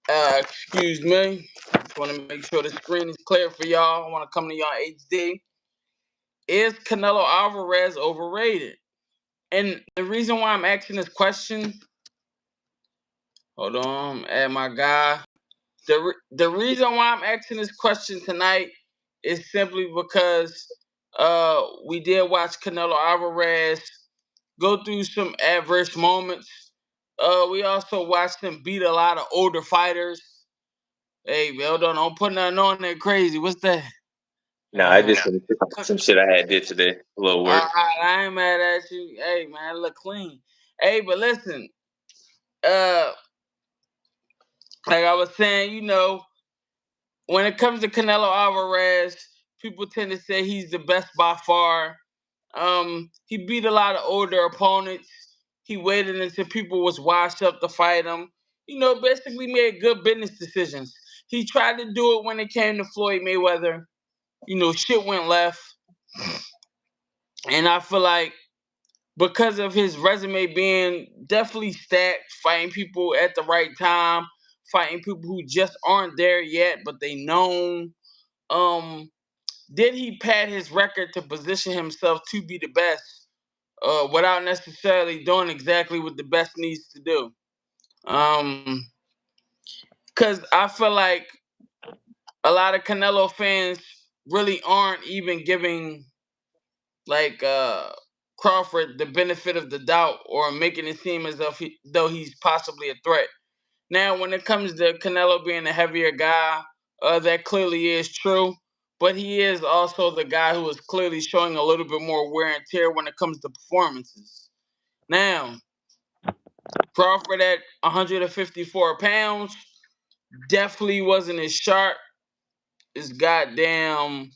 Excuse me. Just want to make sure the screen is clear for y'all. I want to come to y'all HD. Is Canelo Alvarez overrated? And the reason why I'm asking this question, hold on, add my guy. The reason why I'm asking this question tonight is simply because we did watch Canelo Alvarez go through some adverse moments. We also watched him beat a lot of older fighters. Hey, hold on, don't put nothing on there crazy. What's that? Nah, I just some shit I had did today. A little work. I ain't mad at you. Hey, man, look clean. Hey, but listen, uh, like I was saying, when it comes to Canelo Alvarez, people tend to say he's the best by far. He beat a lot of older opponents. He waited until people was washed up to fight him. Basically made good business decisions. He tried to do it when it came to Floyd Mayweather. Shit went left. And I feel like because of his resume being definitely stacked, fighting people at the right time, fighting people who just aren't there yet, but they known. Did he pad his record to position himself to be the best without necessarily doing exactly what the best needs to do? Because I feel like a lot of Canelo fans really aren't even giving like Crawford the benefit of the doubt or making it seem as though he's possibly a threat. Now, when it comes to Canelo being a heavier guy, that clearly is true. But he is also the guy who is clearly showing a little bit more wear and tear when it comes to performances. Now, Crawford at 154 pounds definitely wasn't as sharp as goddamn,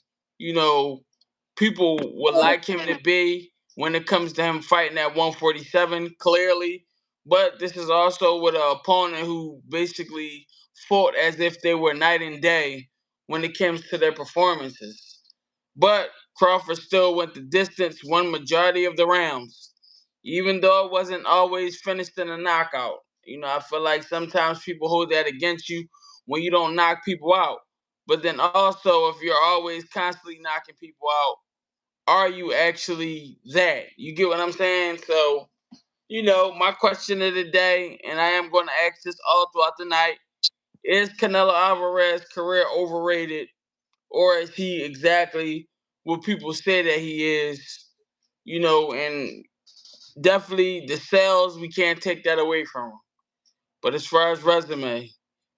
people would like him to be when it comes to him fighting at 147, clearly. But this is also with an opponent who basically fought as if they were night and day when it comes to their performances. But Crawford still went the distance, won majority of the rounds, even though it wasn't always finished in a knockout. I feel like sometimes people hold that against you when you don't knock people out. But then also, if you're always constantly knocking people out, are you actually that? You get what I'm saying? So, my question of the day, and I am going to ask this all throughout the night, is Canelo Alvarez's career overrated, or is he exactly what people say that he is? And definitely the sales, we can't take that away from him. But as far as resume,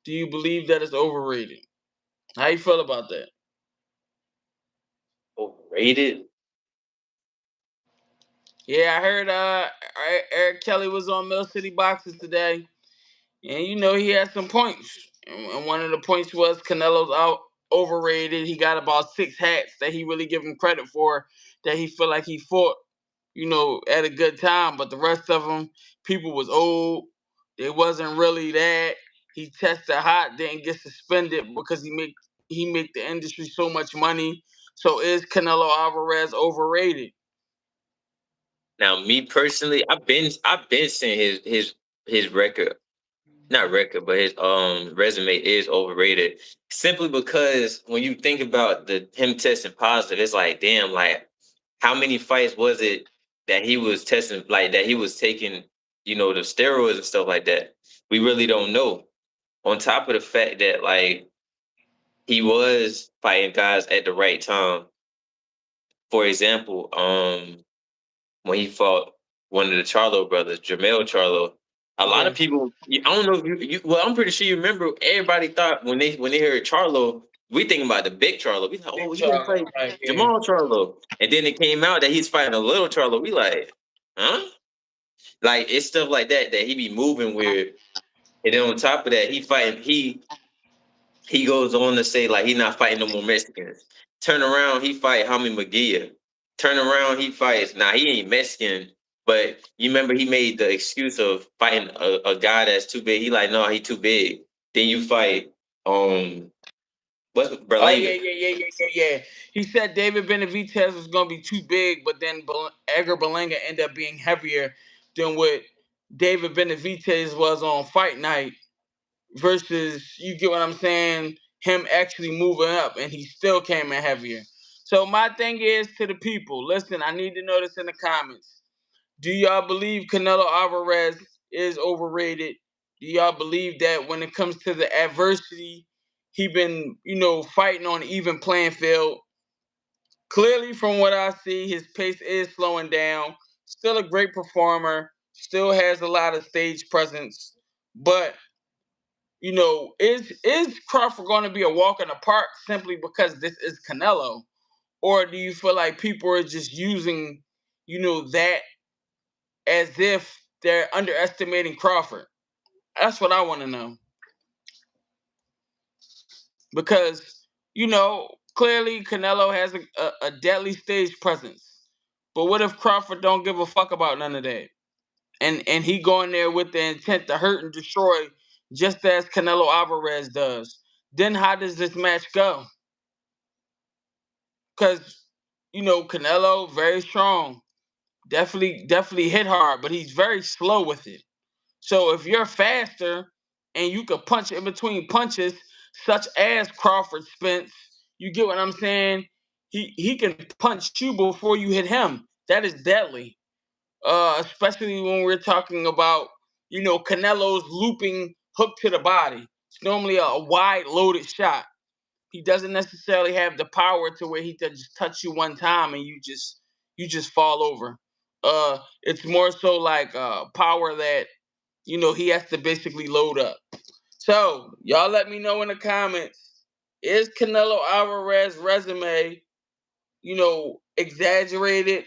do you believe that it's overrated? How you feel about that? Overrated? Yeah, I heard Eric Kelly was on Mill City Boxes today, and he had some points. And one of the points was Canelo's out overrated. He got about 6 hats that he really give him credit for, that he feel like he fought, at a good time. But the rest of them, people was old. It wasn't really that. He tested hot, didn't get suspended because he make the industry so much money. So is Canelo Alvarez overrated? Now, me personally, I've been seeing his record, not record, but his resume is overrated. Simply because when you think about him testing positive, it's like, damn, like how many fights was it that he was testing, like that he was taking, the steroids and stuff like that? We really don't know. On top of the fact that like he was fighting guys at the right time. For example, when he fought one of the Charlo brothers, Jermell Charlo. A lot of people, I don't know if well, I'm pretty sure you remember. Everybody thought when they heard Charlo, we thinking about the big Charlo. We thought, oh, he's gonna fight Jamal Charlo, and then it came out that he's fighting a little Charlo. We like, huh? Like it's stuff like that he be moving weird. And then on top of that, he goes on to say like he's not fighting no more Mexicans. Turn around, he fight Jaime Maguilla. Turn around, he fights. Nah, he ain't Mexican, but you remember he made the excuse of fighting a guy that's too big. He like, no, he too big. Then you fight what's Berlanga. Yeah. He said David Benavidez was gonna be too big, but then Edgar Berlanga ended up being heavier than what David Benavidez was on fight night. versus, you get what I'm saying, him actually moving up, and he still came in heavier. So my thing is to the people, listen, I need to know this in the comments. Do y'all believe Canelo Alvarez is overrated? Do y'all believe that when it comes to the adversity, he been, fighting on an even playing field? Clearly, from what I see, his pace is slowing down. Still a great performer. Still has a lot of stage presence. But is Crawford going to be a walk in the park simply because this is Canelo, or do you feel like people are just using, that as if they're underestimating Crawford? That's what I want to know. Because, clearly Canelo has a deadly stage presence. But what if Crawford don't give a fuck about none of that? And he going there with the intent to hurt and destroy, just as Canelo Alvarez does. Then how does this match go? Because, Canelo, very strong. Definitely hit hard, but he's very slow with it. So if you're faster and you could punch in between punches, such as Crawford, Spence, you get what I'm saying? He can punch you before you hit him. That is deadly. Especially when we're talking about, Canelo's looping hook to the body. It's normally a wide loaded shot. He doesn't necessarily have the power to where he can just touch you one time and you just fall over. It's more so like power that he has to basically load up. So y'all let me know in the comments: is Canelo Alvarez resume, exaggerated?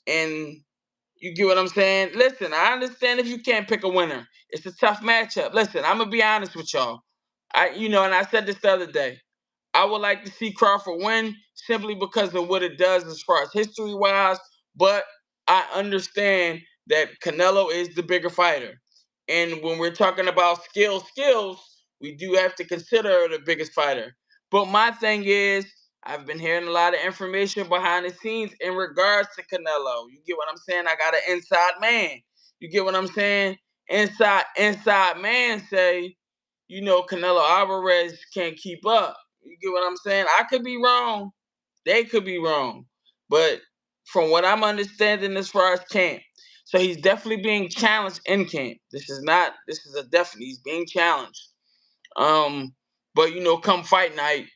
And you get what I'm saying? Listen, I understand if you can't pick a winner. It's a tough matchup. Listen, I'm gonna be honest with y'all. And I said this the other day. I would like to see Crawford win simply because of what it does as far as history wise, but I understand that Canelo is the bigger fighter. And when we're talking about skills, we do have to consider the biggest fighter. But my thing is, I've been hearing a lot of information behind the scenes in regards to Canelo. You get what I'm saying? I got an inside man. You get what I'm saying? Inside man say, Canelo Alvarez can't keep up. You get what I'm saying? I could be wrong. They could be wrong. But from what I'm understanding as far as camp, so he's definitely being challenged in camp. This is a definite, he's being challenged. But come fight night,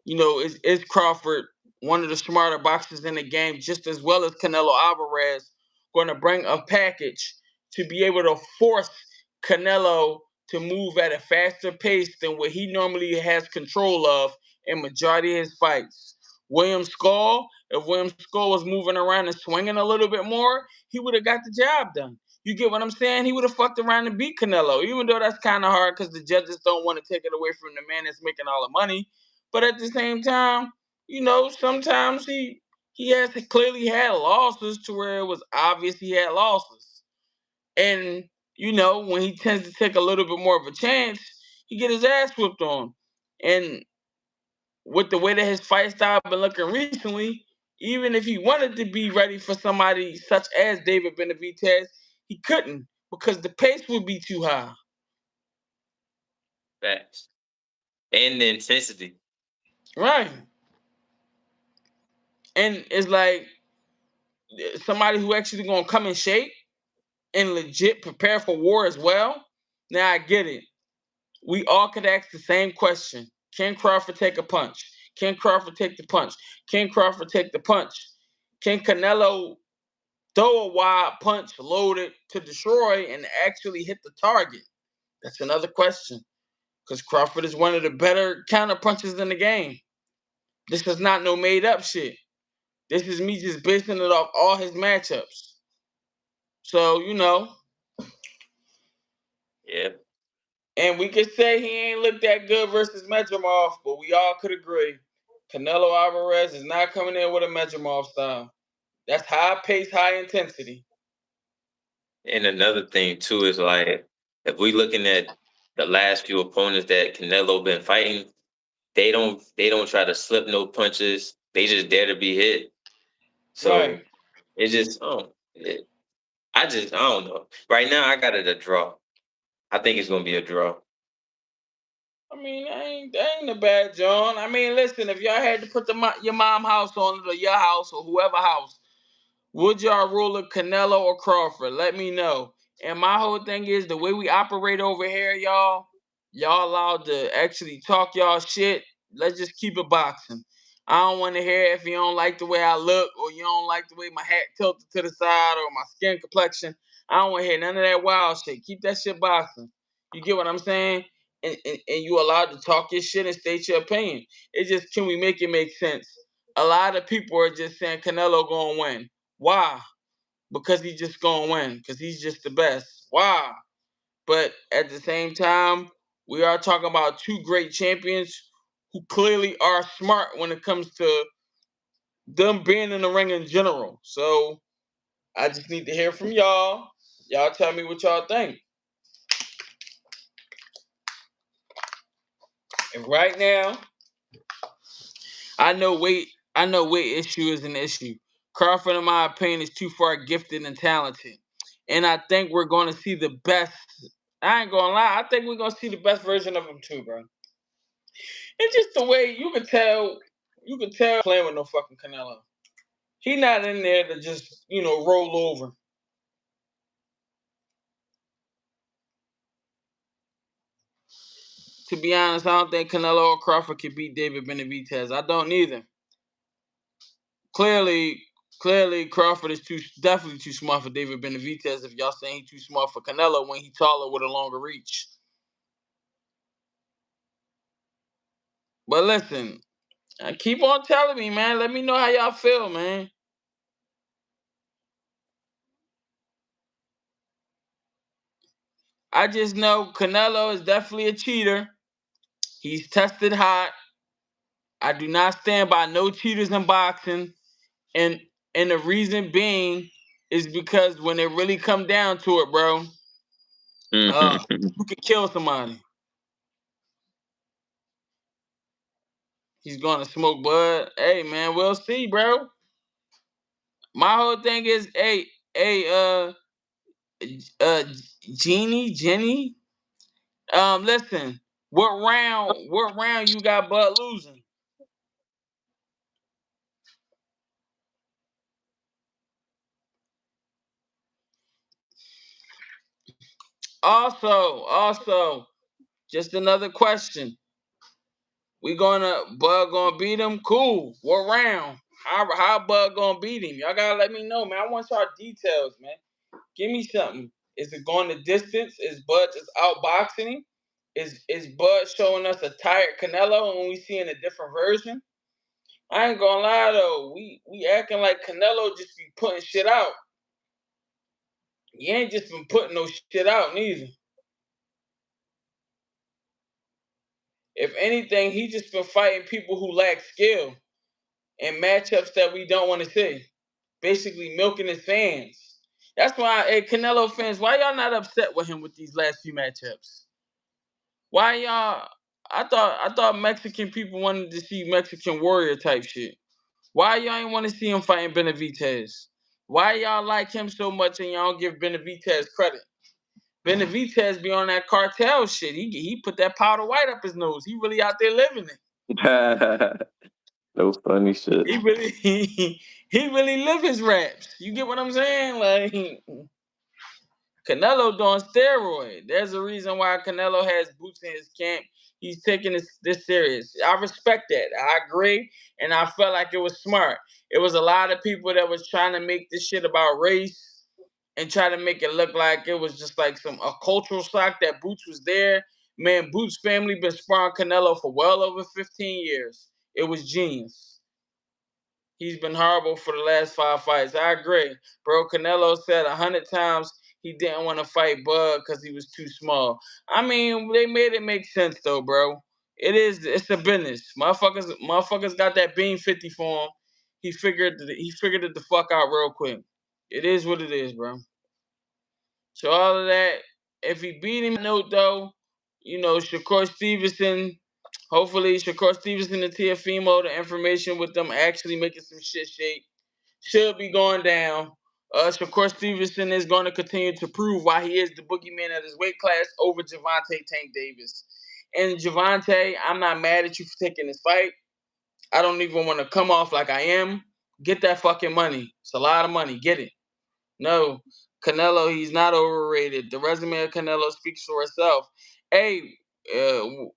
is Crawford one of the smarter boxers in the game, just as well as Canelo Alvarez, going to bring a package to be able to force Canelo to move at a faster pace than what he normally has control of in majority of his fights. If William Skull was moving around and swinging a little bit more, he would have got the job done. You get what I'm saying? He would have fucked around and beat Canelo, even though that's kind of hard because the judges don't want to take it away from the man that's making all the money. But at the same time, sometimes he has clearly had losses to where it was obvious he had losses. And when he tends to take a little bit more of a chance, he get his ass whipped on. And with the way that his fight style been looking recently, even if he wanted to be ready for somebody such as David Benavidez, he couldn't because the pace would be too high. Facts. And the intensity. Right. And it's like somebody who actually gonna come in shape and legit prepare for war as well. Now I get it. We all could ask the same question. Can Crawford take a punch? Can Crawford take the punch? Can Crawford take the punch? Can Canelo throw a wide punch loaded to destroy and actually hit the target? That's another question. Because Crawford is one of the better counter punches in the game. This is not no made up shit. This is me just basing it off all his matchups. So, Yeah. and we could say he ain't looked that good versus Medramov, but we all could agree Canelo Alvarez is not coming in with a Medramov style. That's high pace, high intensity. And another thing too is like if we looking at the last few opponents that Canelo been fighting, they don't try to slip no punches. They just dare to be hit. So Right. it just I don't know. Right now I got it a draw. I think it's gonna be a draw. I mean, that ain't a bad John. I mean, listen, if y'all had to put your mom house on it or your house or whoever house, would y'all rule a Canelo or Crawford? Let me know. And my whole thing is the way we operate over here, y'all allowed to actually talk y'all shit. Let's just keep it boxing. I don't want to hear if you don't like the way I look or you don't like the way my hat tilted to the side or my skin complexion. I don't want to hear none of that wild shit. Keep that shit boxing. You get what I'm saying? And you allowed to talk your shit and state your opinion. It's just, can we make it make sense? A lot of people are just saying Canelo gonna win. Why? Because he's just gonna win. Because he's just the best. Why? But at the same time, we are talking about two great champions who clearly are smart when it comes to them being in the ring in general. So I just need to hear from y'all. Y'all tell me what y'all think. And right now, I know weight issue is an issue. Crawford, in my opinion, is too far gifted and talented. And I think we're gonna see the best. I ain't gonna lie, I think we're gonna see the best version of him too, bro. It's just the way you could tell playing with no fucking Canelo. He not in there to just, roll over. To be honest, I don't think Canelo or Crawford can beat David Benavidez. I don't either. Clearly, Crawford is definitely too smart for David Benavidez. If y'all saying he's too smart for Canelo when he's taller with a longer reach. But listen, keep on telling me, man. Let me know how y'all feel, man. I just know Canelo is definitely a cheater. He's tested hot. I do not stand by no cheaters in boxing. And the reason being is because when it really come down to it, bro, you could kill somebody. He's gonna smoke bud. Hey man, we'll see, bro. My whole thing is, hey, uh, Jenny. Listen, what round you got Bud losing? Also, just another question. Bud gonna beat him? Cool. What round? How Bud gonna beat him? Y'all gotta let me know, man. I want y'all details, man. Give me something. Is it going the distance? Is Bud just outboxing him? Is Bud showing us a tired Canelo when we seeing a different version? I ain't gonna lie though, we acting like Canelo just be putting shit out. He ain't just been putting no shit out neither. If anything, he just been fighting people who lack skill and matchups that we don't want to see. Basically milking his fans. That's why, hey, Canelo fans, why y'all not upset with him with these last few matchups? Why y'all? I thought Mexican people wanted to see Mexican warrior type shit. Why y'all ain't want to see him fighting Benavidez? Why y'all like him so much and y'all don't give Benavidez credit? Benavidez be on that cartel shit. He put that powder white up his nose. He really out there living it. No funny shit. He really he really live his raps. You get what I'm saying? Like Canelo doing steroid. There's a reason why Canelo has boots in his camp. He's taking this serious. I respect that. I agree, and I felt like it was smart. It was a lot of people that was trying to make this shit about race and try to make it look like it was just like a cultural shock that Boots was there. Man, Boots' family been sparring Canelo for well over 15 years. It was genius. He's been horrible for the last 5 fights. I agree. Bro, Canelo said 100 times he didn't want to fight Bud because he was too small. I mean, they made it make sense though, bro. It's a business. Motherfuckers got that bean 50 for him. He figured it the fuck out real quick. It is what it is, bro. So all of that, if he beat him, note though, Shakur Stevenson. Hopefully, Shakur Stevenson and Tiafimo, the information with them actually making some shit shake, should be going down. Shakur Stevenson is going to continue to prove why he is the boogeyman at his weight class over Gervonta Tank Davis. And Gervonta, I'm not mad at you for taking this fight. I don't even want to come off like I am. Get that fucking money. It's a lot of money. Get it. No, Canelo, he's not overrated. The resume of Canelo speaks for itself. Hey,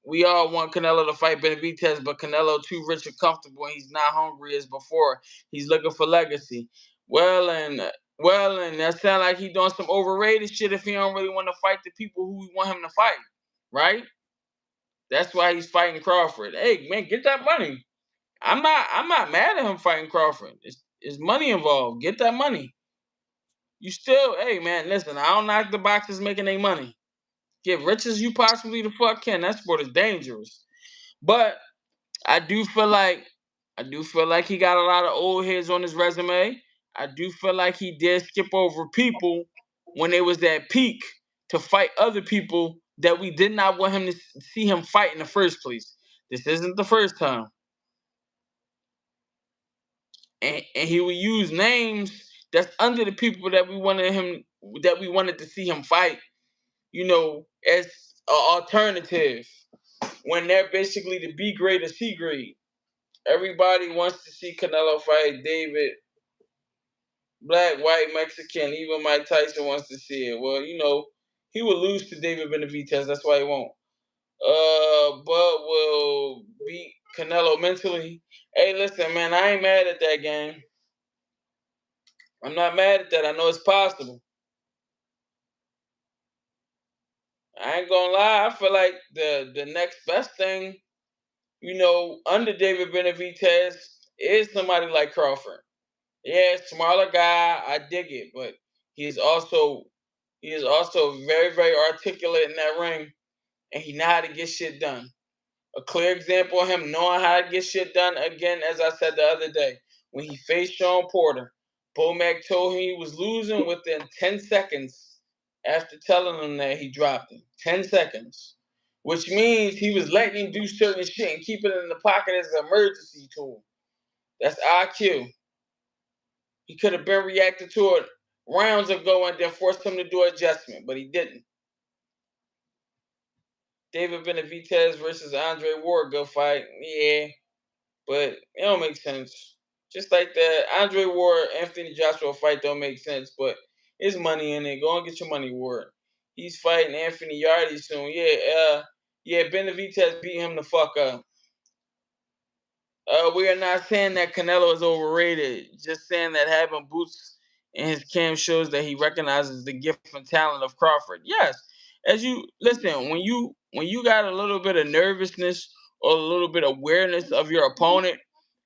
we all want Canelo to fight Benavidez, but Canelo too rich and comfortable, and he's not hungry as before. He's looking for legacy. Well, and that sound like he doing some overrated shit if he don't really want to fight the people who we want him to fight, right? That's why he's fighting Crawford. Hey, man, get that money. I'm not mad at him fighting Crawford. It's money involved. Get that money. You still, hey man, listen, I don't knock the boxers making their money. Get rich as you possibly the fuck can. That sport is dangerous. But I do feel like he got a lot of old heads on his resume. I do feel like he did skip over people when they was at peak to fight other people that we did not want him to see him fight in the first place. This isn't the first time. And he would use names that's under the people that we wanted to see him fight, as an alternative when they're basically the B grade or C grade. Everybody wants to see Canelo fight David, black, white, Mexican. Even Mike Tyson wants to see it. Well, he will lose to David Benavidez. That's why he won't. But will beat Canelo mentally. Hey, listen, man, I ain't mad at that game. I'm not mad at that. I know it's possible. I ain't gonna lie. I feel like the next best thing, under David Benavidez is somebody like Crawford. Yeah, smaller guy. I dig it, but he is also very, very articulate in that ring, and he know how to get shit done. A clear example of him knowing how to get shit done, again, as I said the other day, when he faced Sean Porter, Bomac told him he was losing within 10 seconds after telling him that he dropped him. 10 seconds. Which means he was letting him do certain shit and keeping it in the pocket as an emergency tool. That's IQ. He could have been reacted to it rounds ago and then forced him to do adjustment, but he didn't. David Benavidez versus Andre Ward, good fight. Yeah, but it don't make sense. Just like the Andre Ward Anthony Joshua fight don't make sense, but there's money in it. Go and get your money, Ward. He's fighting Anthony Yardy soon. Yeah, Benavidez beat him the fuck up. We are not saying that Canelo is overrated. Just saying that having boots in his cam shows that he recognizes the gift and talent of Crawford. Yes, as you listen, when you got a little bit of nervousness or a little bit of awareness of your opponent,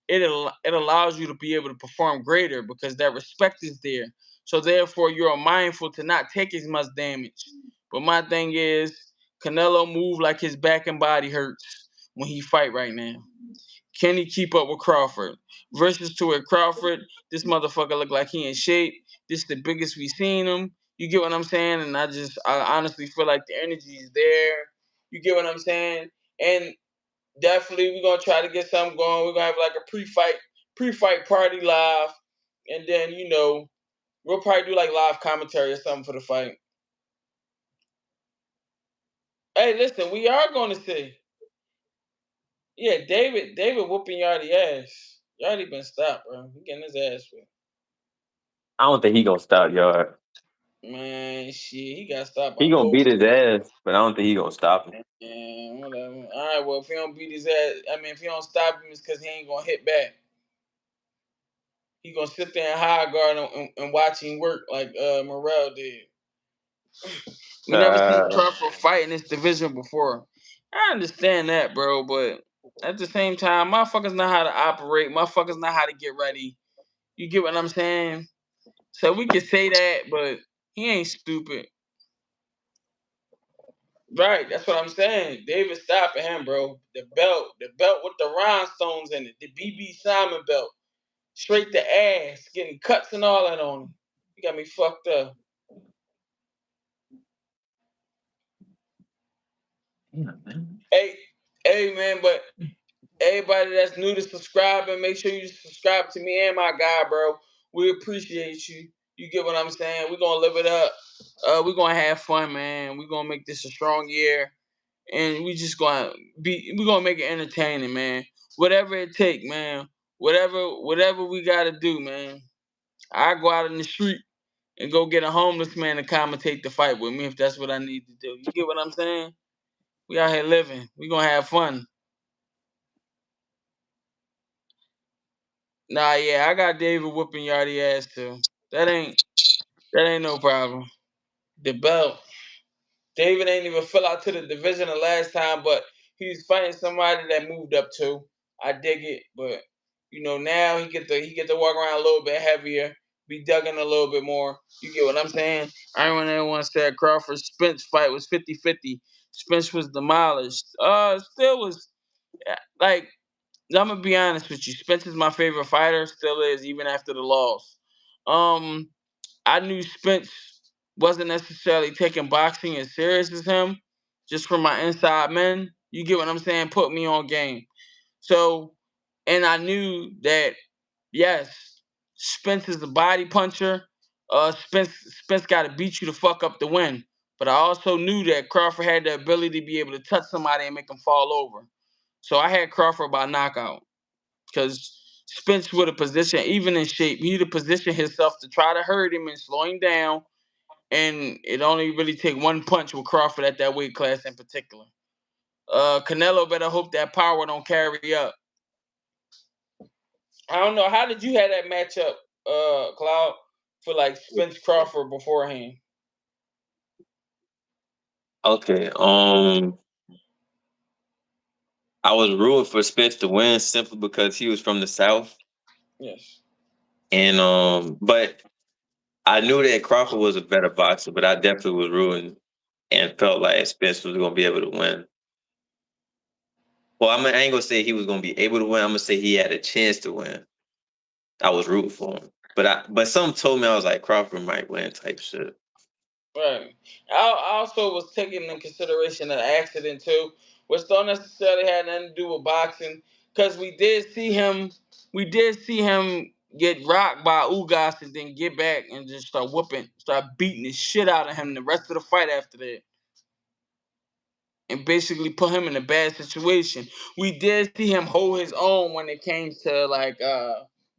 it allows you to be able to perform greater because that respect is there. So therefore, you're mindful to not take as much damage. But my thing is, Canelo move like his back and body hurts when he fight right now. Can he keep up with Crawford? Versus to where Crawford, this motherfucker look like he in shape. This is the biggest we seen him. You get what I'm saying? And I honestly feel like the energy is there. You get what I'm saying? And definitely we're gonna try to get something going. We're gonna have like a pre-fight party live. And then, we'll probably do like live commentary or something for the fight. Hey, listen, we are gonna see. Yeah, David whooping Yardy ass. Yardy been stopped, bro. He getting his ass whipped. I don't think he gonna stop Yard. Man, shit, he got stopped by He gonna beat both. his ass, but I don't think he gonna stop him. And whatever. All right, well, if he don't beat his ass, if he don't stop him, it's because he ain't gonna hit back. He gonna sit there and high guard and watch him work like Morrell did. We never seen Crawford fight in this division before. I understand that, bro, but at the same time, motherfuckers know how to operate. Motherfuckers know how to get ready. You get what I'm saying? So we can say that, but he ain't stupid. Right, that's what I'm saying. David stopping him, bro. The belt with the rhinestones in it, the BB Simon belt, straight to ass, getting cuts and all that on him. He got me fucked up. Hey, hey, man, but everybody that's new to subscribing, make sure you subscribe to me and my guy, bro. We appreciate you. You get what I'm saying? We're gonna live it up. We're gonna have fun, man. We're gonna make this a strong year. and we're gonna make it entertaining, man. Whatever it take, man. Whatever we gotta do, man. I go out in the street and go get a homeless man to commentate the fight with me if that's what I need to do. You get what I'm saying? We out here living. We gonna have fun. Nah, yeah, I got David whooping Yardy ass too. That ain't no problem. The belt. David ain't even fill out to the division the last time, but he's fighting somebody that moved up too. I dig it, but now he get to walk around a little bit heavier, be dug in a little bit more. You get what I'm saying? I remember everyone said Crawford Spence fight was 50-50. Spence was demolished. Still was like I'm gonna be honest with you. Spence is my favorite fighter, still is even after the loss. Um, I knew Spence wasn't necessarily taking boxing as serious as him, just from my inside men. You get what I'm saying? Put me on game. So, and I knew that yes, Spence is a body puncher. Spence got to beat you to fuck up the win. But I also knew that Crawford had the ability to be able to touch somebody and make them fall over. So I had Crawford by knockout because Spence would have positioned, even in shape, he'd have positioned himself to try to hurt him and slow him down. And it only really take one punch with Crawford at that weight class in particular. Canelo better hope that power don't carry up. I don't know. How did you have that matchup, Cloud, for like Spence Crawford beforehand? Okay. I was rooting for Spence to win simply because he was from the South, Yes. and but I knew that Crawford was a better boxer, but I definitely was rooting and felt like Spence was going to be able to win. Well, I ain't gonna say he was gonna be able to win. I'm gonna say he had a chance to win. I was rooting for him, but something told me I was like Crawford might win type shit. Right. I also was taking into consideration an accident too, which don't necessarily have nothing to do with boxing, because we did see him get rocked by Ugas and then get back and just start beating the shit out of him the rest of the fight after that. And basically put him in a bad situation. We did see him hold his own when it came to like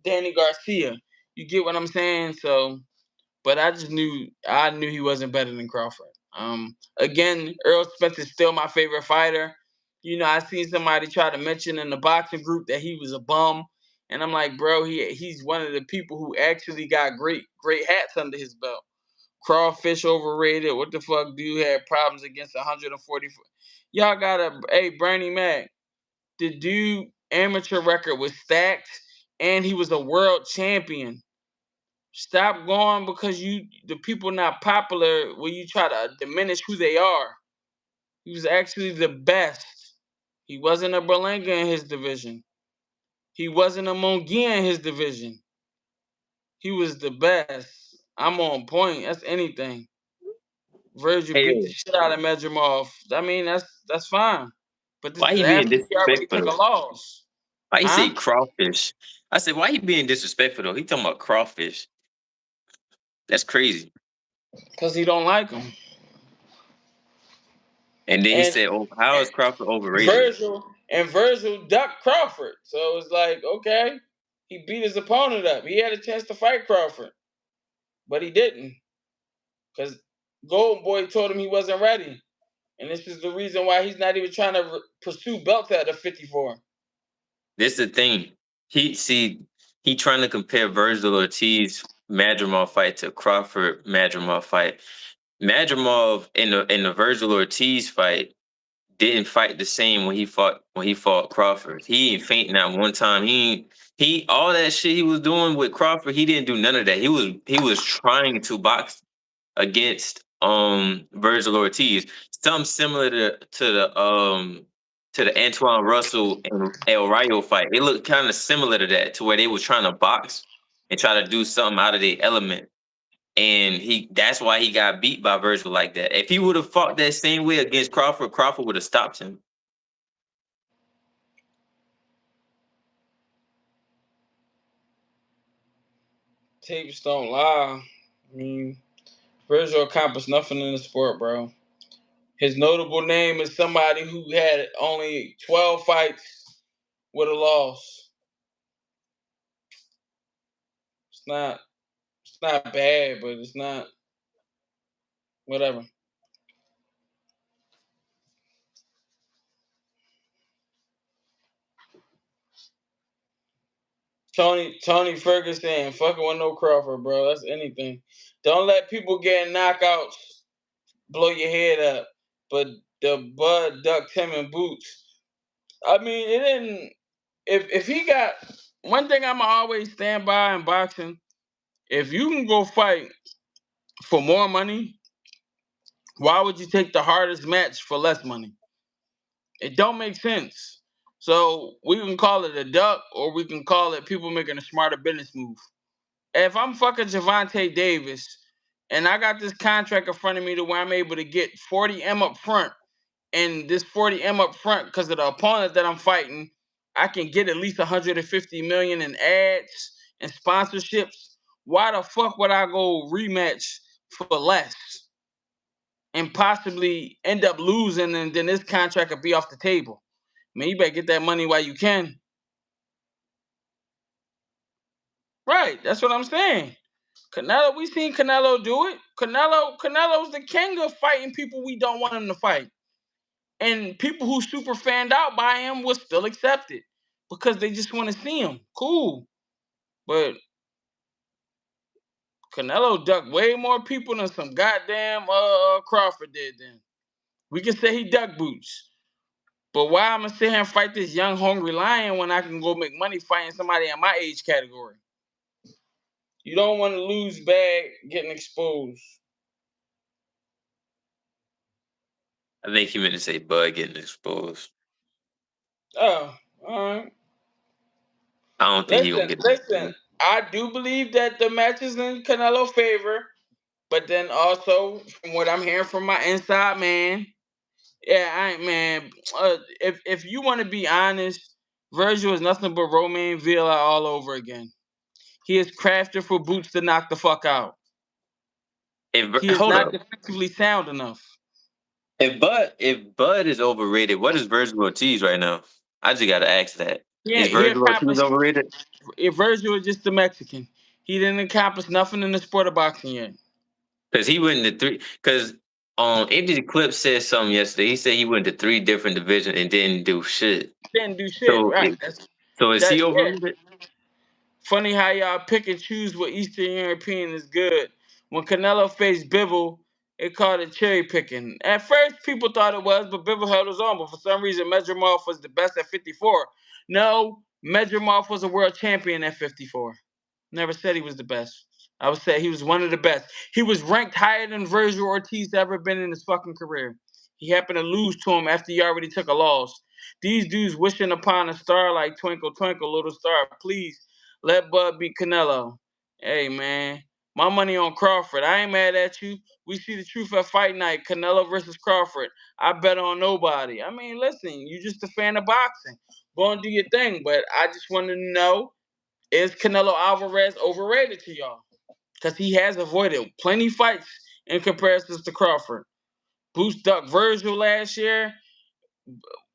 Danny Garcia. You get what I'm saying? So, but I knew he wasn't better than Crawford. Again, Earl Spence is still my favorite fighter. I seen somebody try to mention in the boxing group that he was a bum, and I'm like, bro, he's one of the people who actually got great hats under his belt. Crawfish overrated. What the fuck? Dude had problems against 140. Y'all got hey, Bernie Mac. The dude amateur record was stacked, and he was a world champion. Stop going because the people not popular when you try to diminish who they are. He was actually the best. He wasn't a Berlanga in his division. He wasn't a Mongia in his division. He was the best. I'm on point. That's anything. Virgil Hey, beat the shit out of Medrimov. I mean, that's fine. But this why is he being after he already disrespectful took a though? loss. Why he say Huh? crawfish? I said, why he being disrespectful though? He talking about crawfish. That's crazy. Because he don't like him. And then he And, said, "Oh, how and is Crawford overrated?" Virgil ducked Crawford. So it's like, okay. He beat his opponent up. He had a chance to fight Crawford. But he didn't. Because Golden Boy told him he wasn't ready. And this is the reason why he's not even trying to pursue belts at the 54. This is the thing. He trying to compare Virgil Ortiz Madrimov fight to Crawford Madrimov fight. Madrimov in the Virgil Ortiz fight didn't fight the same when he fought Crawford. He ain't faint not one time. He all that shit he was doing with Crawford. He didn't do none of that. He was trying to box against Virgil Ortiz. Something similar to the Antoine Russell and El Rayo fight. It looked kind of similar to that, to where they was trying to box and try to do something out of the element. And that's why he got beat by Virgil like that. If he would have fought that same way against Crawford, Crawford would have stopped him. Tapes don't lie. I mean, Virgil accomplished nothing in the sport, bro. His notable name is somebody who had only 12 fights with a loss. It's not. It's not bad, but it's not whatever. Tony Ferguson, fucking with no Crawford, bro. That's anything. Don't let people get knockouts blow your head up. But the Bud ducked him in boots. I mean, it didn't. If he got one thing, I'ma always stand by in boxing. If you can go fight for more money, why would you take the hardest match for less money? It don't make sense. So we can call it a duck, or we can call it people making a smarter business move. If I'm fucking Gervonta Davis and I got this contract in front of me to where I'm able to get 40M up front, and this 40M up front, because of the opponent that I'm fighting, I can get at least 150 million in ads and sponsorships. Why the fuck would I go rematch for less and possibly end up losing, and then this contract could be off the table? Man, you better get that money while you can. Right, that's what I'm saying. Canelo, we seen Canelo do it. Canelo's the king of fighting people we don't want him to fight. And people who super fanned out by him will still accept it because they just want to see him. Cool. But Canelo ducked way more people than some goddamn Crawford did then. We can say he ducked boots. But why I'm gonna sit here and fight this young hungry lion when I can go make money fighting somebody in my age category? You don't want to lose bad getting exposed. I think he meant to say Bud getting exposed. Oh, all right. I don't think he gonna get Listen. exposed. I do believe that the match is in Canelo's favor, but then also from what I'm hearing from my inside man, yeah, I ain't man. If you want to be honest, Virgil is nothing but Romain Villa all over again. He is crafted for Boots to knock the fuck out. He is Hold not up. defensively sound enough. If Bud is overrated, what is Virgil Ortiz right now? I just gotta ask that. Is He Virgil Ortiz accomplished. overrated? If Virgil is just a Mexican, he didn't accomplish nothing in the sport of boxing yet. Because he went into three. Because Empty Clip said something yesterday. He said he went to three different divisions and didn't do shit. Didn't do shit. So, Right. so is he That yeah. overrated? Funny how y'all pick and choose what Eastern European is good. When Canelo faced Bivol, it called it cherry picking. At first, people thought it was, but Bivol held his own. But for some reason, Medjimov was the best at 54. No, Medjimov was a world champion at 54. Never said he was the best. I would say he was one of the best. He was ranked higher than Virgil Ortiz ever been in his fucking career. He happened to lose to him after he already took a loss. These dudes wishing upon a star like Twinkle Twinkle Little Star. Please let Bud beat Canelo. Hey man, my money on Crawford. I ain't mad at you. We see the truth at fight night. Canelo versus Crawford. I bet on nobody. I mean, listen, you just a fan of boxing. Go and do your thing. But I just want to know, is Canelo Alvarez overrated to y'all? Because he has avoided plenty fights in comparison to Crawford. Boost ducked Virgil last year.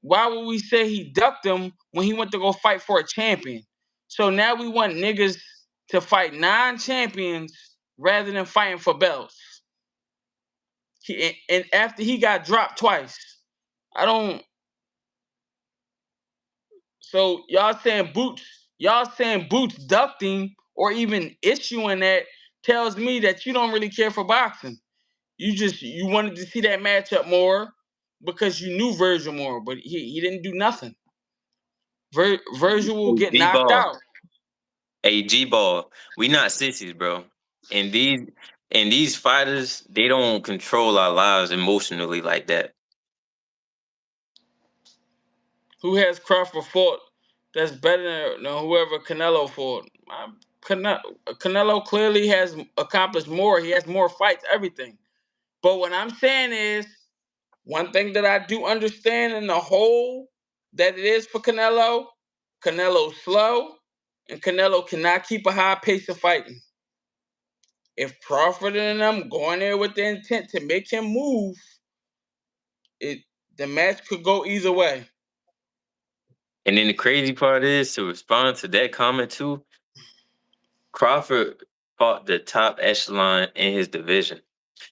Why would we say he ducked him when he went to go fight for a champion? So now we want niggas to fight non-champions rather than fighting for belts. And after he got dropped twice, I don't. So y'all saying Boots ducked him or even issuing that tells me that you don't really care for boxing. You wanted to see that matchup more because you knew Virgil more, but he didn't do nothing. Virgil will get G knocked ball, out. G ball. We not sissies, bro. And these fighters, they don't control our lives emotionally like that. Who has Crawford fought that's better than whoever Canelo fought? Canelo clearly has accomplished more. He has more fights, everything. But what I'm saying is, one thing that I do understand in the whole that it is for Canelo, Canelo's slow, and Canelo cannot keep a high pace of fighting. If Crawford and them going there with the intent to make him move, the match could go either way. And then the crazy part is to respond to that comment too. Crawford fought the top echelon in his division.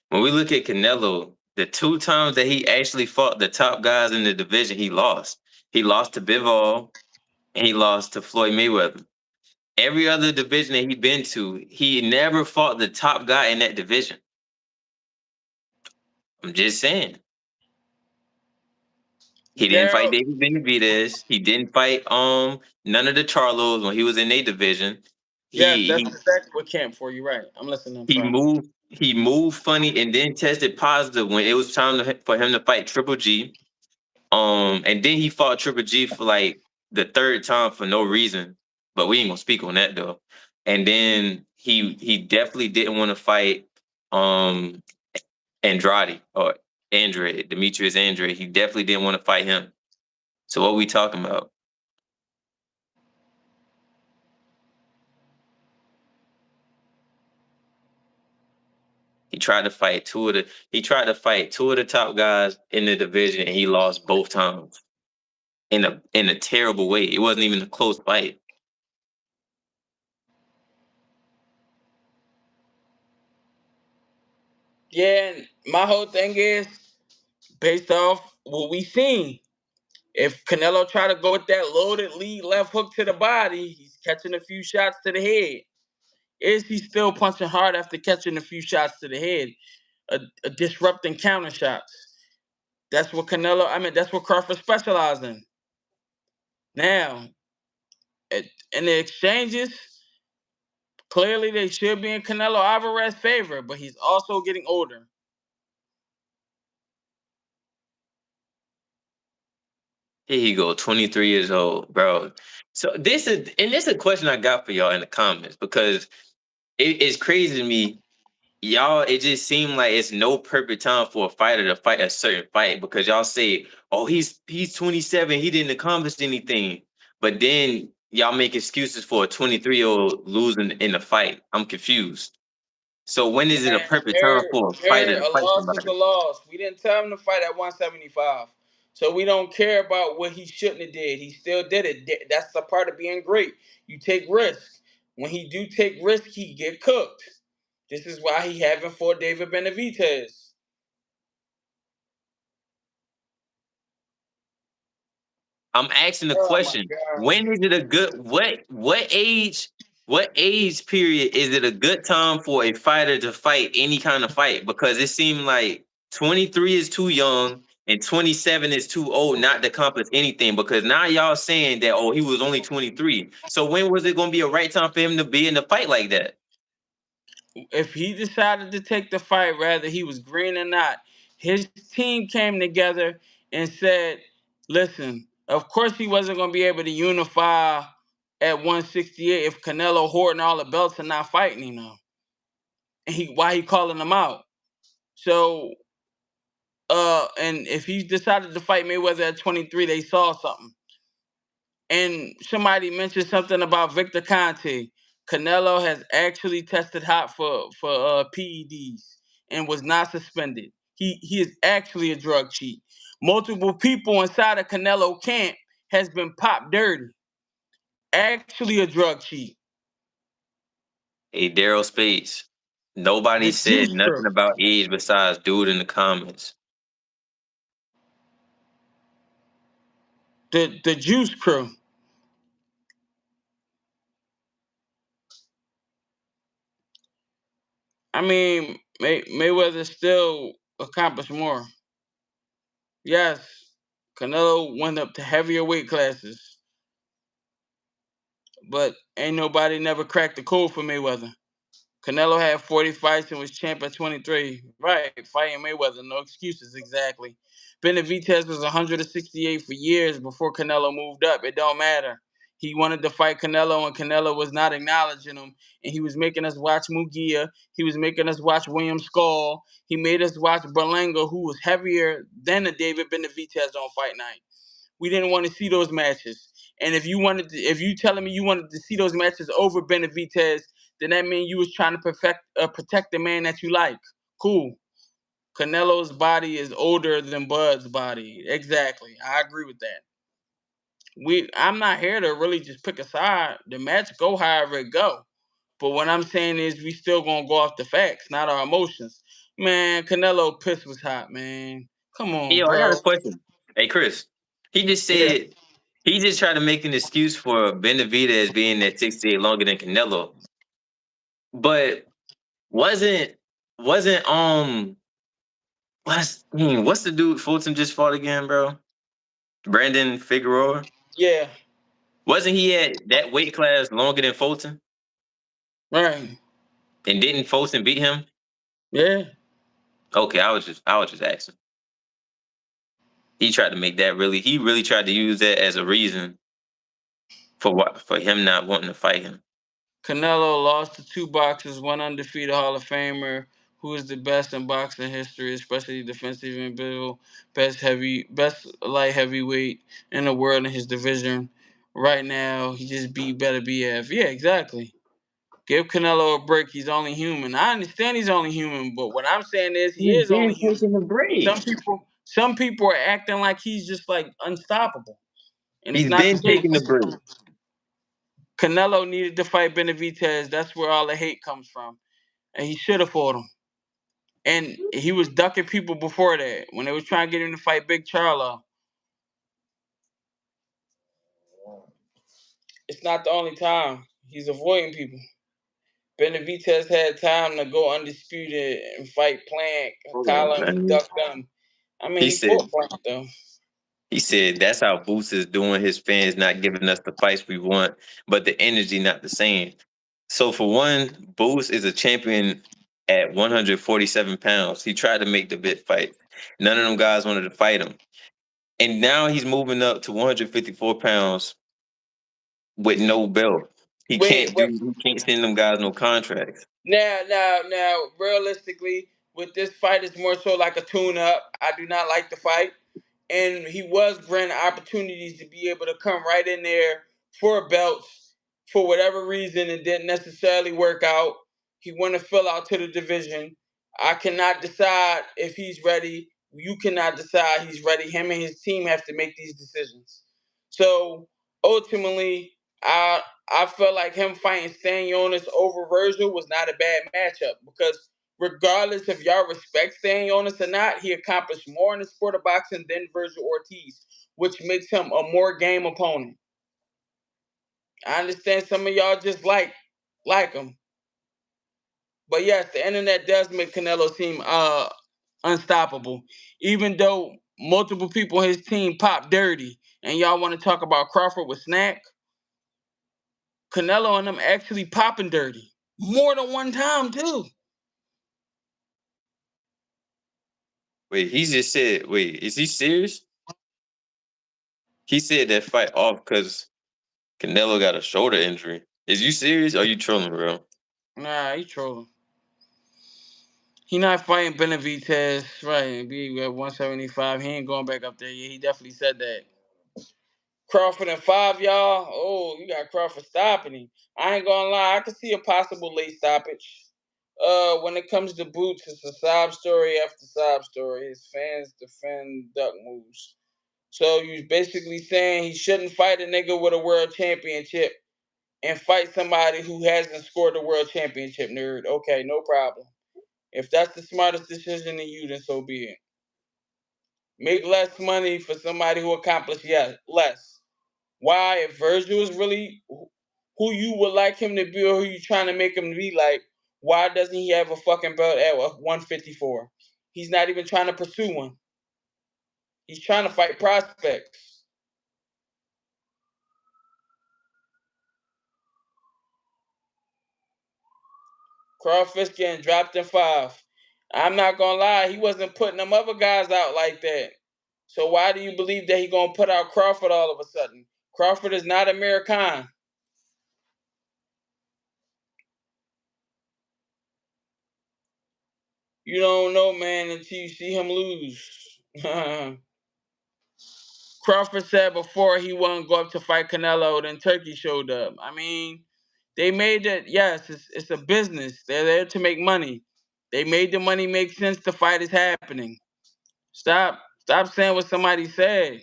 When we look at Canelo, the 2 times that he actually fought the top guys in the division, he lost. He lost to Bivol and he lost to Floyd Mayweather. Every other division that he been to, he never fought the top guy in that division. I'm just saying. He didn't fight Daryl, David Benavidez. He didn't fight none of the Charlos when he was in their division. yes, He that's he exactly what camp for. You're right. I'm listening, he Fry. moved funny and then tested positive when it was time for him to fight Triple G. And then he fought Triple G for like the 3rd time for no reason. But we ain't gonna speak on that though. And then he definitely didn't want to fight um Andrade or Andre, Demetrius Andre. He definitely didn't want to fight him. So what we talking about? He tried to fight 2 of the top guys in the division and he lost both times in a terrible way. It wasn't even a close fight. Yeah, and my whole thing is based off what we seen. If Canelo try to go with that loaded lead left hook to the body, he's catching a few shots to the head. Is he still punching hard after catching a few shots to the head? A disrupting counter shots. That's what that's what Crawford specialized in. Now, in the exchanges, clearly they should be in Canelo Alvarez's favor, but he's also getting older. Here you go, 23 years old, bro. So this is a question I got for y'all in the comments because it's crazy to me. Y'all, it just seemed like it's no perfect time for a fighter to fight a certain fight because y'all say, "Oh, he's 27, he didn't accomplish anything," but then y'all make excuses for a 23-year-old losing in a fight. I'm confused. So when is it a And perfect time for a fighter to a fight loss is somebody? a loss. We didn't tell him to fight at 175. So we don't care about what he shouldn't have did. He still did it. That's the part of being great. You take risks. When he do take risks, he get cooked. This is why he haven't fought David Benavidez. I'm asking the Oh my question: god. when is it a good what age period is it a good time for a fighter to fight any kind of fight? Because it seemed like 23 is too young and 27 is too old not to accomplish anything. Because now y'all saying that he was only 23. So when was it going to be a right time for him to be in a fight like that? If he decided to take the fight, whether he was green or not, his team came together and said, listen, of course he wasn't going to be able to unify at 168 if Canelo hoarding all the belts and not fighting, And why he calling them out? So, and if he decided to fight Mayweather at 23, they saw something. And somebody mentioned something about Victor Conte. Canelo has actually tested hot for PEDs and was not suspended. He is actually a drug cheat. Multiple people inside of Canelo camp has been popped dirty. Actually a drug cheat. Hey, Daryl Space. Nobody The said juice nothing crew. about age besides dude in the comments. The juice crew. I mean, Mayweather still accomplished more. Yes, Canelo went up to heavier weight classes, but ain't nobody never cracked the code for Mayweather. Canelo had 40 fights and was champ at 23. Right, fighting Mayweather, no excuses exactly. Benavidez was 168 for years before Canelo moved up. It don't matter. He wanted to fight Canelo, and Canelo was not acknowledging him. And he was making us watch Mugia. He was making us watch William Skull. He made us watch Berlanga, who was heavier than the David Benavidez on fight night. We didn't want to see those matches. And if you telling me you wanted to see those matches over Benavidez, then that means you was trying to protect the man that you like. Cool. Canelo's body is older than Bud's body. Exactly. I agree with that. I'm not here to really just pick a side. The match go however it go. But what I'm saying is we still gonna go off the facts, not our emotions. Man, Canelo piss was hot, man. Come Hey, on, yo, I got bro. a question. Hey, Chris. He just Yeah, said he just tried to make an excuse for Benavidez being at 68 longer than Canelo. But wasn't wasn't what's the dude Fulton just fought again, bro? Brandon Figueroa? yeah, Wasn't he at that weight class longer than Fulton? right. And didn't Fulton beat him? Yeah. Okay, I was just asking. He tried to make that he really tried to use that as a reason for him not wanting to fight him. Canelo lost to two boxers, one undefeated Hall of Famer, who is the best in boxing history, especially defensive and build, best light heavyweight in the world in his division. Right now, he just beat better BF. Yeah, exactly. Give Canelo a break. He's only human. I understand he's only human, but what I'm saying is he He's is only been human. taking a break. Some people are acting like he's just like unstoppable, and it's He's not the been taking a case. break. Canelo needed to fight Benavidez. That's where all the hate comes from, and he should have fought him. And he was ducking people before that when they was trying to get him to fight Big Charlo. It's not the only time he's avoiding people. Benavidez had time to go undisputed and fight Plant, Hold on, Colin. He man. ducked them. I mean, He he said fought Plant though. he said that's how Boost is doing his fans, not giving us the fights we want, but the energy not the same. So for one, Boost is a champion at 147 pounds. He tried to make the big fight. None of them guys wanted to fight him. And now he's moving up to 154 pounds with no belt. Wait, wait. He can't send them guys no contracts. Now, realistically, with this fight, it's more so like a tune-up. I do not like the fight, and he was granted opportunities to be able to come right in there for belts for whatever reason. It didn't necessarily work out. He wanted to fill out to the division. I cannot decide if he's ready. You cannot decide he's ready. Him and his team have to make these decisions. So ultimately, I felt like him fighting Stanionis over Virgil was not a bad matchup because regardless if y'all respect Stanionis or not, he accomplished more in the sport of boxing than Virgil Ortiz, which makes him a more game opponent. I understand some of y'all just like him, but yes, the internet does make Canelo seem unstoppable, even though multiple people on his team pop dirty, and y'all want to talk about Crawford with Snack. Canelo and them actually popping dirty more than one time too. Wait, he just said, wait, is he serious? He said that fight off because Canelo got a shoulder injury. Is you serious? Or are you trolling, bro? Nah, he trolling. He not fighting Benavidez, right? Be at 175. He ain't going back up there. Yeah, he definitely said that. Crawford and five, y'all. Oh, you got Crawford stopping him. I ain't gonna lie, I could see a possible late stoppage. When it comes to Boots, it's a sob story after sob story. His fans defend duck moves. So you basically saying he shouldn't fight a nigga with a world championship and fight somebody who hasn't scored a world championship, nerd. Okay, no problem. If that's the smartest decision in you, then so be it. Make less money for somebody who accomplished less. Why, if Virgil is really who you would like him to be or who you trying to make him to be like, why doesn't he have a fucking belt at 154? He's not even trying to pursue one. He's trying to fight prospects. Crawfish getting dropped in five. I'm not gonna lie, he wasn't putting them other guys out like that. So why do you believe that he gonna put out Crawford all of a sudden? Crawford is not American. You don't know, man, until you see him lose. Crawford said before he wouldn't go up to fight Canelo, then Turkey showed up. I mean, they made it. Yes, it's a business. They're there to make money. They made the money make sense. The fight is happening. Stop saying what somebody said.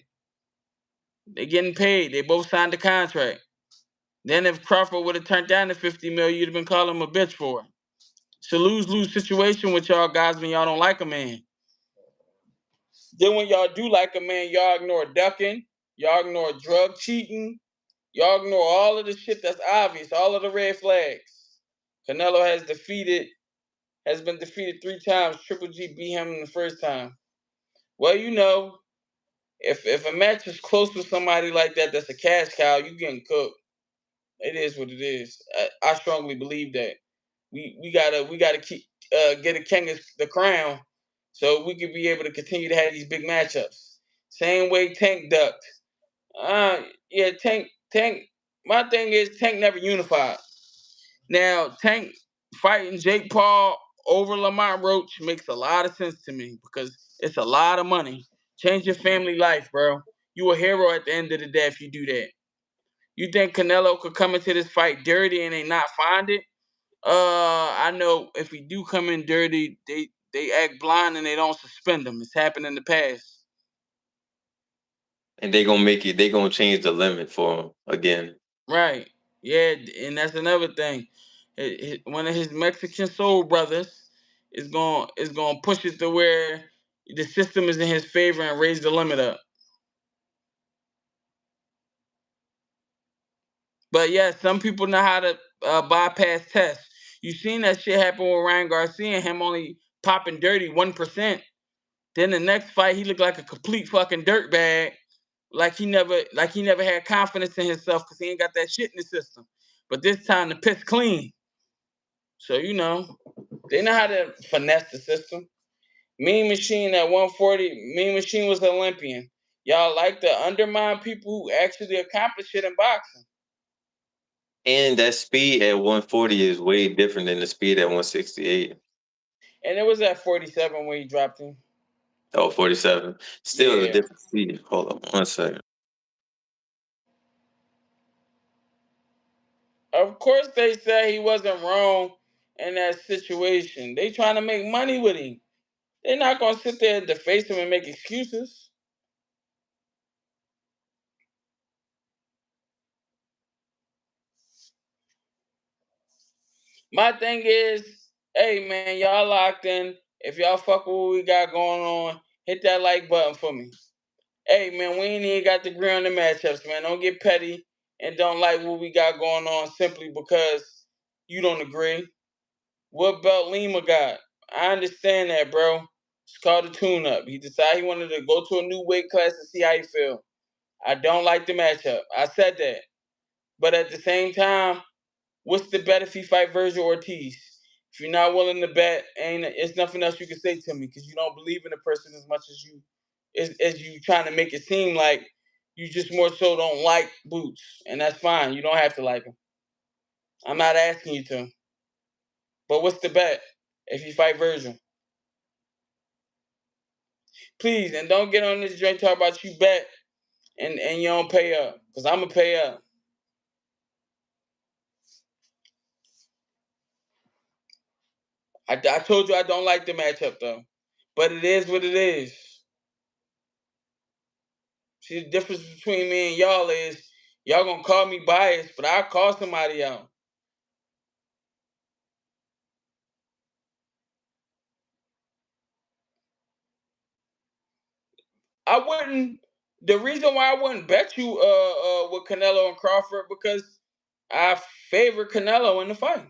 They getting paid. They both signed the contract. Then if Crawford would have turned down the 50 mil, you'd have been calling him a bitch for it. It's a lose-lose situation with y'all guys when y'all don't like a man. Then when y'all do like a man, y'all ignore ducking, y'all ignore drug cheating, y'all ignore all of the shit that's obvious, all of the red flags. Canelo has been defeated 3 times. Triple G beat him in the first time. Well, if a match is close with somebody like that, that's a cash cow, you getting cooked. It is what it is. I strongly believe that we gotta keep get a king the crown, so we could be able to continue to have these big matchups. Same way Tank ducked. Yeah, Tank. My thing is Tank never unified. Now Tank fighting Jake Paul over Lamont Roach makes a lot of sense to me because it's a lot of money. Change your family life, bro. You a hero at the end of the day if you do that. You think Canelo could come into this fight dirty and they not find it? I know if he do come in dirty, they act blind and they don't suspend him. It's happened in the past. And they gonna change the limit for him again. Right. Yeah, and that's another thing. One of his Mexican soul brothers is going to push it to where the system is in his favor and raise the limit up. But yeah, some people know how to bypass tests. You seen that shit happen with Ryan Garcia and him only popping dirty 1%. Then the next fight, he looked like a complete fucking dirtbag, like he never had confidence in himself because he ain't got that shit in the system. But this time the piss clean. So they know how to finesse the system. Mean Machine at 140. Mean Machine was an Olympian. Y'all like to undermine people who actually accomplish shit in boxing. And that speed at 140 is way different than the speed at 168. And it was at 47 when he dropped him. Oh, 47. Still a Yeah. different speed. Hold on 1 second. Of course they say he wasn't wrong in that situation. They trying to make money with him. They're not gonna sit there and deface him and make excuses. My thing is, hey man, y'all locked in. If y'all fuck with what we got going on, hit that like button for me. Hey man, we ain't even got to agree on the matchups, man. Don't get petty and don't like what we got going on simply because you don't agree. What belt Lima got? I understand that, bro. It's called a tune-up. He decided he wanted to go to a new weight class to see how he feel. I don't like the matchup. I said that. But at the same time, what's the bet if he fight Virgil Ortiz? If you're not willing to bet, ain't it's nothing else you can say to me because you don't believe in the person as much as you trying to make it seem like you just more so don't like Boots, and that's fine. You don't have to like him. I'm not asking you to. But what's the bet if you fight Virgil? Please, and don't get on this joint talk about you bet and you don't pay up because I'm gonna pay up. I told you I don't like the matchup though, but it is what it is. See, the difference between me and y'all is y'all gonna call me biased, but I'll call somebody out. I wouldn't. The reason why I wouldn't bet you with Canelo and Crawford because I favor Canelo in the fight.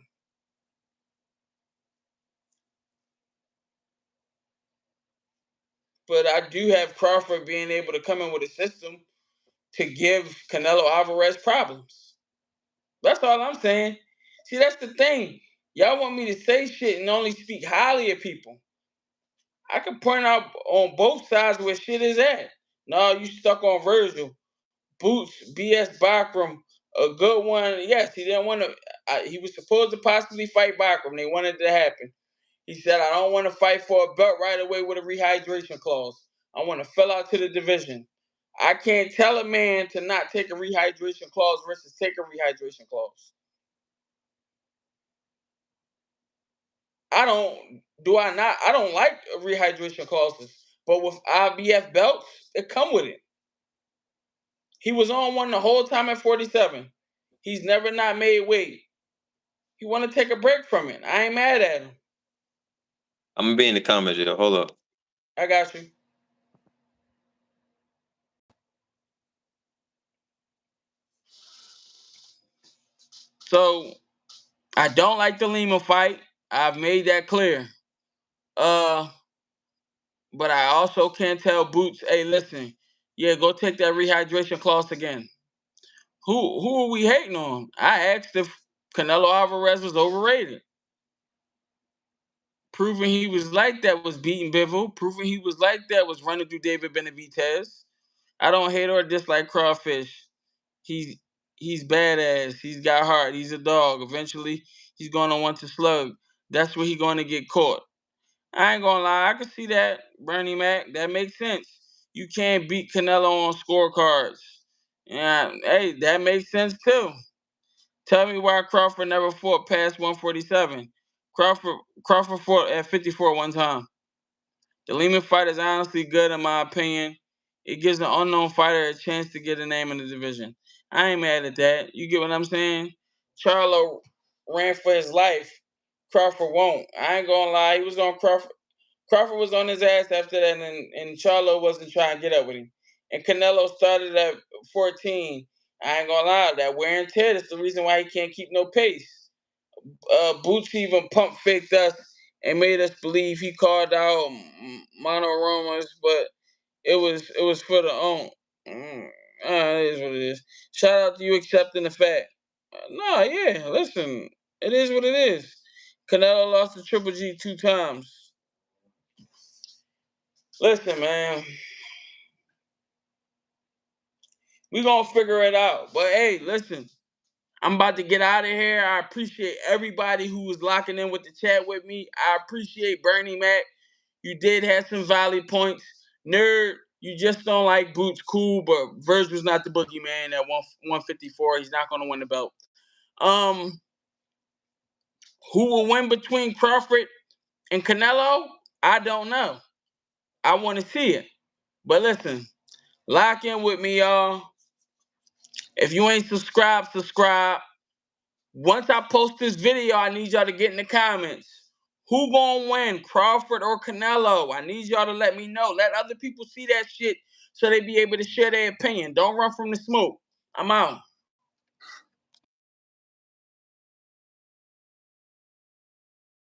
But I do have Crawford being able to come in with a system to give Canelo Alvarez problems. That's all I'm saying. See, that's the thing. Y'all want me to say shit and only speak highly of people. I can point out on both sides where shit is at. No, you stuck on Virgil. Boots, BS Bikram, a good one. Yes, he didn't want to. He was supposed to possibly fight Bikram. They wanted it to happen. He said, I don't want to fight for a belt right away with a rehydration clause. I want to fill out to the division. I can't tell a man to not take a rehydration clause versus take a rehydration clause. I don't. Do I not? I don't like rehydration clauses, but with IBF belts, it come with it. He was on one the whole time at 47. He's never not made weight. He want to take a break from it. I ain't mad at him. I'm gonna be in the comments, yo. Hold up. I got you. So I don't like the Lima fight. I've made that clear. Uh, but I also can't tell Boots, hey, listen, yeah, go take that rehydration clause again. Who are we hating on? I asked if Canelo Alvarez was overrated. Proving he was like that was beating Bivol. Proving he was like that was running through David Benavidez. I don't hate or dislike Crawfish. He's he's badass. He's got heart. He's a dog. Eventually, he's gonna want to slug. That's where he's gonna get caught. I ain't gonna lie. I can see that, Bernie Mac. That makes sense. You can't beat Canelo on scorecards. Yeah, hey, that makes sense too. Tell me why Crawford never fought past 147. Crawford fought at 54 one time. The Lehman fight is honestly good in my opinion. It gives an unknown fighter a chance to get a name in the division. I ain't mad at that. You get what I'm saying? Charlo ran for his life. Crawford won't. I ain't gonna lie. He was on Crawford. Crawford was on his ass after that, and Charlo wasn't trying to get up with him. And Canelo started at 14. I ain't gonna lie. That wear and tear is the reason why he can't keep no pace. Boots even pump faked us and made us believe he called out monoramas, but it was for the own. It is what it is. Shout out to you accepting the fact. No, yeah, listen, it is what it is. Canelo lost to Triple G 2 times. Listen, man, we gonna figure it out. But hey, listen, I'm about to get out of here. I appreciate everybody who was locking in with the chat with me. I appreciate Bernie Mac. You did have some valid points. Nerd, you just don't like Boots. Cool, but Virgil's not the boogeyman at 154. He's not going to win the belt. Um, who will win between Crawford and Canelo? I don't know. I want to see it. But listen, lock in with me, y'all. If you ain't subscribed, subscribe. Once I post this video, I need y'all to get in the comments. Who gonna win, Crawford or Canelo? I need y'all to let me know. Let other people see that shit so they be able to share their opinion. Don't run from the smoke. I'm out.